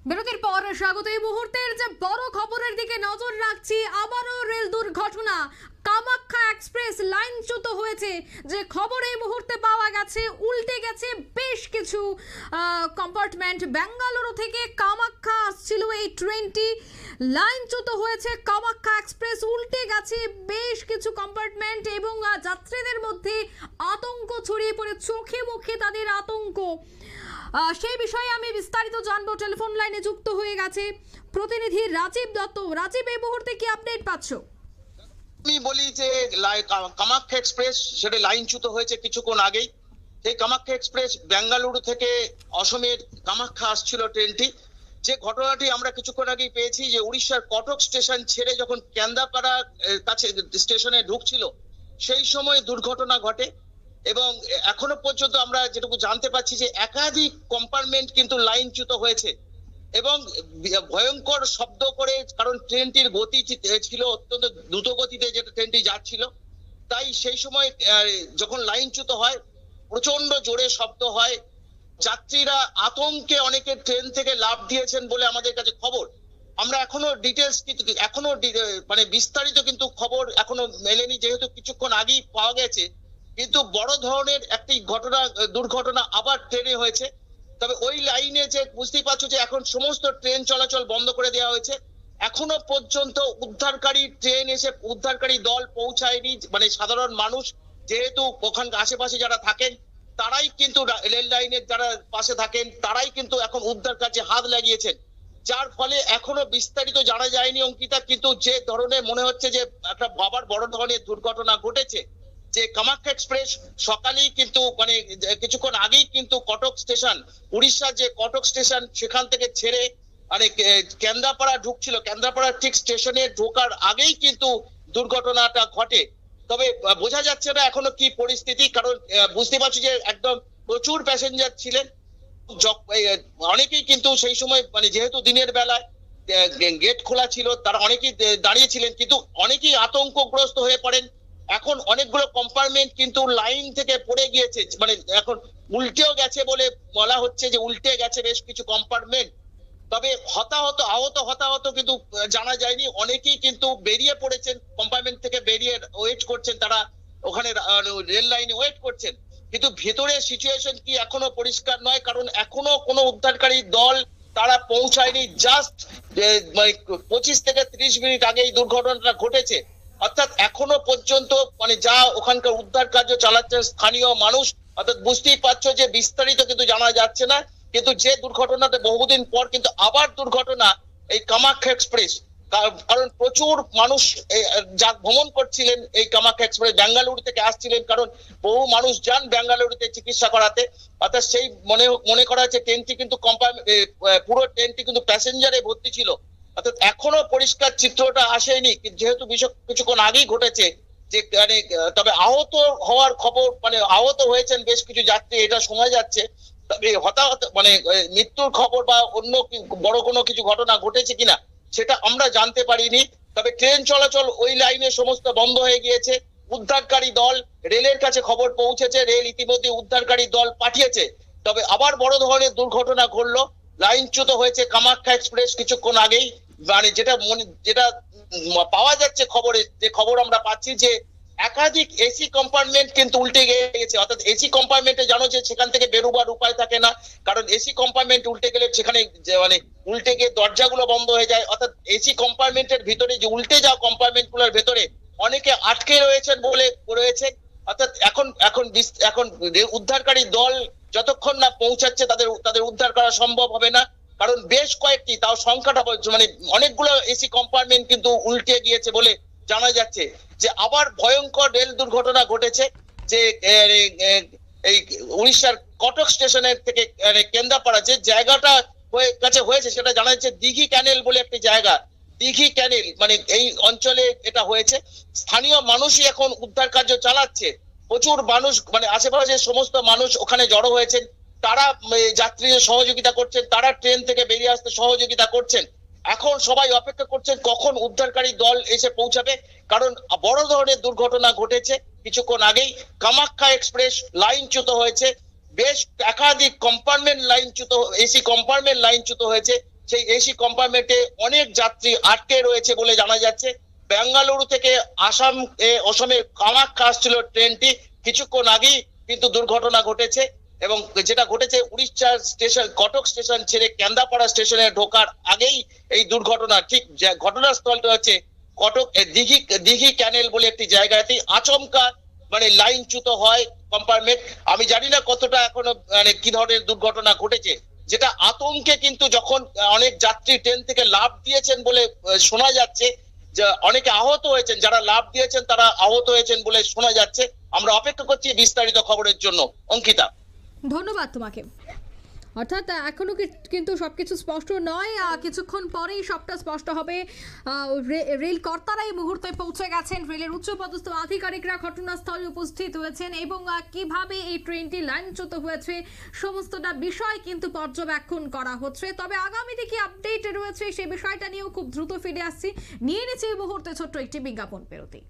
বিরতির পর স্বাগত। এই মুহূর্তের যে বড় খবরের দিকে নজর রাখছি, আবারও রেল দুর্ঘটনা। কামাখ্যা এক্সপ্রেস লাইনচ্যুত হয়েছে যে খবর এই মুহূর্তে পাওয়া গেছে, উল্টে গেছে বেশ কিছু কম্পার্টমেন্ট। বেঙ্গালুরু থেকে কামাখ্যা আসছিল এই ট্রেনটি, লাইনচ্যুত হয়েছে কামাখ্যা এক্সপ্রেস, উল্টে গেছে বেশ কিছু কম্পার্টমেন্ট এবং যাত্রীদের মধ্যে আতঙ্ক ছড়িয়ে পড়ে, চোখে মুখে তাদের আতঙ্ক। সেই বিষয়ে আমি বিস্তারিত জানবো। টেলিফোন লাইনে যুক্ত হয়ে গেছে প্রতিনিধি রাজীব দত্ত। রাজীব, এই মুহূর্তে কি আপডেট পাচ্ছ? আমি বলি যে কামাখ্যা এক্সপ্রেস সেটা লাইনচ্যুত হয়েছে কিছুক্ষণ আগেই। সেই কামাখ্যা এক্সপ্রেস বেঙ্গালুরু থেকে অসমের কামাখ্যা আসছিল ট্রেনটি। যে ঘটনাটি আমরা কিছুক্ষণ আগেই পেয়েছি যে উড়িষ্যার কটক স্টেশন ছেড়ে যখন কেন্দাপাড়া কাছে স্টেশনে ঢুকছিল সেই সময় দুর্ঘটনা ঘটে এবং এখনো পর্যন্ত আমরা যেটুকু জানতে পারছি যে একাধিক কম্পার্টমেন্ট কিন্তু লাইনচ্যুত হয়েছে এবং ভয়ঙ্কর শব্দ করে, কারণ ট্রেনটির গতি ছিল অত্যন্ত দ্রুত গতিতে যেটা ট্রেনটি যাচ্ছিল, তাই সেই সময় যখন লাইনচ্যুত হয় প্রচন্ড জোরে শব্দ হয়। যাত্রীরা আতঙ্কে অনেকে ট্রেন থেকে লাফ দিয়েছেন বলে আমাদের কাছে খবর। আমরা এখনো ডিটেলস এখনো মানে বিস্তারিত কিন্তু খবর এখনো মেলেনি, যেহেতু কিছুক্ষণ আগেই পাওয়া গেছে। কিন্তু বড় ধরনের একটি দুর্ঘটনা আবার ট্রেনে হয়েছে। তবে ওই লাইনে যে বুঝতেই পারছো যে এখন সমস্ত ট্রেন চলাচল বন্ধ করে দেওয়া হয়েছে। এখনো পর্যন্ত উদ্ধারকারী ট্রেন এসে উদ্ধারকারী দল পৌঁছায়নি। মানে সাধারণ মানুষ যেহেতু ওখানকার আশেপাশে যারা থাকেন তারাই কিন্তু রেল লাইনের যারা পাশে থাকেন তারাই কিন্তু এখন উদ্ধার কাজে হাত লাগিয়েছেন, যার ফলে এখনো বিস্তারিত জানা যায়নি অঙ্কিতা। কিন্তু যে ধরনের মনে হচ্ছে যে একটা আবার বড় ধরনের দুর্ঘটনা ঘটেছে। যে কামাখ্যা এক্সপ্রেস সকালেই কিন্তু মানে কিছুক্ষণ আগেই কিন্তু কটক স্টেশন, উড়িষ্যার যে কটক স্টেশন সেখান থেকে ছেড়ে মানে কেন্দ্রাপাড়া ঢুকছিল। কেন্দ্রাপাড়া ঠিক স্টেশনে ঢোকার আগেই কিন্তু দুর্ঘটনাটা ঘটে। তবে বোঝা যাচ্ছে না এখনো কি পরিস্থিতি, কারণ বুঝতে পারছি যে একদম প্রচুর প্যাসেঞ্জার ছিলেন। অনেকেই কিন্তু সেই সময় মানে যেহেতু দিনের বেলায় গেট খোলা ছিল তারা অনেকেই দাঁড়িয়ে ছিলেন, কিন্তু অনেকেই আতঙ্কগ্রস্ত হয়ে পড়েন। এখন অনেকগুলো কম্পার্টমেন্ট কিন্তু লাইন থেকে পড়ে গিয়েছে, মানে এখন উল্টেও গেছে বলে বলা হচ্ছে যে উল্টে গেছে বেশ কিছু কম্পার্টমেন্ট। তবে হতাহত কিন্তু জানা যায়নি। অনেকেই কিন্তু বেরিয়ে পড়েছেন কম্পার্টমেন্ট থেকে, বেরিয়ে ওয়েট করছেন, তারা ওখানে রেল লাইনে ওয়েট করছেন। কিন্তু ভেতরে সিচুয়েশন কি এখনো পরিষ্কার নয়, কারণ এখনো কোনো উদ্ধারকারী দল তারা পৌঁছায়নি। জাস্ট 25 থেকে 30 মিনিট আগে এই দুর্ঘটনাটা ঘটেছে। অর্থাৎ এখনো পর্যন্ত মানে যা ওখানকার উদ্ধার কার্য চালাচ্ছেন স্থানীয় মানুষ, অর্থাৎ বুঝতেই পারছো যে বিস্তারিত কিন্তু জানা যাচ্ছে না। কিন্তু যে দুর্ঘটনাটা বহুদিন পর কিন্তু আবার দুর্ঘটনা এই কামাখ্যা এক্সপ্রেস, কারণ প্রচুর মানুষ যা ভ্রমণ করছিলেন এই কামাখ্যা এক্সপ্রেস বেঙ্গালুরু থেকে আসছিলেন, কারণ বহু মানুষ যান বেঙ্গালুরুতে চিকিৎসা করাতে। অর্থাৎ সেই মনে করা হচ্ছে ট্রেনটি কিন্তু পুরো ট্রেনটি কিন্তু প্যাসেঞ্জারে ভর্তি ছিল। অর্থাৎ এখনো পরিষ্কার চিত্রটা আসেনি, কিছুক্ষণ আগেই ঘটেছে যে মানে তবে আহত হওয়ার খবর, মানে আহত হয়েছেন বেশ কিছু যাত্রী এটা শোনা যাচ্ছে। তবে হতাহত মানে মৃত্যুর খবর বা অন্য বড় কোনো কিছু ঘটনা ঘটেছে কিনা সেটা আমরা জানতে পারিনি। তবে ট্রেন চলাচল ওই লাইনে সমস্ত বন্ধ হয়ে গিয়েছে। উদ্ধারকারী দল রেলের কাছে খবর পৌঁছেছে, রেল ইতিমধ্যে উদ্ধারকারী দল পাঠিয়েছে। তবে আবার বড় ধরনের দুর্ঘটনা ঘটলো, লাইনচ্যুত হয়েছে কামাখ্যা এক্সপ্রেস কিছুক্ষণ আগেই। মানে যেটা পাওয়া যাচ্ছে খবরে, যে খবর আমরা পাচ্ছি যে একাধিক এসি কম্পার্টমেন্ট কিন্তু উল্টে গেছে। অর্থাৎ এসি কম্পার্টমেন্টে জানো যে সেখান থেকে বেরোবার উপায় থাকে না, কারণ এসি কম্পার্টমেন্ট উল্টে গেলে সেখানে মানে উল্টে গিয়ে দরজাগুলো বন্ধ হয়ে যায়। অর্থাৎ এসি কম্পার্টমেন্টের ভিতরে যে উল্টে যাওয়া কম্পার্টমেন্ট গুলোর ভেতরে অনেকে আটকে রয়েছেন বলে রয়েছে। অর্থাৎ এখন উদ্ধারকারী দল যতক্ষণ না পৌঁছাচ্ছে তাদের উদ্ধার করা সম্ভব হবে না, কারণ বেশ কয়েকটি, তাও সংখ্যাটা মানে অনেকগুলো এসি কম্পার্টমেন্ট কিন্তু উল্টে গিয়েছে বলে জানা যাচ্ছে। যে আবার ভয়ঙ্কর রেল দুর্ঘটনা ঘটেছে যে এই উড়িষ্যার কটক স্টেশনের থেকে কেন্দ্রাপাড়া যে জায়গাটা কাছে হয়েছে সেটা জানা যাচ্ছে দিঘি ক্যানেল বলে একটি জায়গা। দিঘি ক্যানেল মানে এই অঞ্চলে এটা হয়েছে। স্থানীয় মানুষই এখন উদ্ধার কার্য চালাচ্ছে। প্রচুর মানুষ মানে আশেপাশে সমস্ত মানুষ ওখানে জড়ো হয়েছেন, তারা যাত্রীদের সহযোগিতা করছেন, তারা ট্রেন থেকে বেরিয়ে আসতে সহযোগিতা করছেন। এখন সবাই অপেক্ষা করছেন কখন উদ্ধারকারী দল এসে পৌঁছাবে, কারণ বড় ধরনের দুর্ঘটনা ঘটেছে কিছুক্ষণ আগেই। কামাখ্যা এক্সপ্রেস লাইনচ্যুত হয়েছে, বেশ একাধিক কম্পার্টমেন্ট লাইনচ্যুত, এসি কম্পার্টমেন্ট লাইনচ্যুত হয়েছে, সেই এসি কম্পার্টমেন্টে অনেক যাত্রী আটকে রয়েছে বলে জানা যাচ্ছে। বেঙ্গালুরু থেকে অসমে কামাখ্যা আসছিল ট্রেনটি, কিছুক্ষণ আগেই কিন্তু দুর্ঘটনা ঘটেছে এবং যেটা ঘটেছে উড়িষ্যা স্টেশন কটক স্টেশন ছেড়ে কেন্দাপাড়া স্টেশনে ঢোকার আগেই এই দুর্ঘটনা। ঠিক ঘটনাস্থলটা হচ্ছে কটক দিঘি ক্যানেল বলে একটি জায়গাতে আচমকা মানে লাইনচ্যুত হয় কম্পার্টমেন্ট। আমি জানি না কতটা এখনো মানে কি ধরনের দুর্ঘটনা ঘটেছে, যেটা আতঙ্কে কিন্তু যখন অনেক যাত্রী ট্রেন থেকে লাফ দিয়েছেন বলে শোনা যাচ্ছে, যে অনেকে আহত হয়েছেন, যারা লাফ দিয়েছেন তারা আহত হয়েছেন বলে শোনা যাচ্ছে। আমরা অপেক্ষা করছি বিস্তারিত খবরের জন্য। অঙ্কিতা, ধন্যবাদ তোমাকে। অর্থাৎ এখনো কিন্তু সবকিছু স্পষ্ট নয়, কিছুক্ষণ পরেই সবটা স্পষ্ট হবে। রেল কর্তারা এই মুহূর্তে পৌঁছে গেছেন, রেলের উচ্চপদস্থ আধিকারিকরা ঘটনাস্থলে উপস্থিত হয়েছেন এবং কিভাবে এই ট্রেনটি লাইনচ্যুত হয়েছে সমস্তটা বিষয় কিন্তু পর্যবেক্ষণ করা হচ্ছে। তবে আগামীতে কি আপডেট রয়েছে সেই বিষয়টা নিয়েও খুব দ্রুত ফিরে আসছি। নিয়ে নিচ্ছে এই মুহূর্তে ছোট্ট একটি বিজ্ঞাপন বিরতি।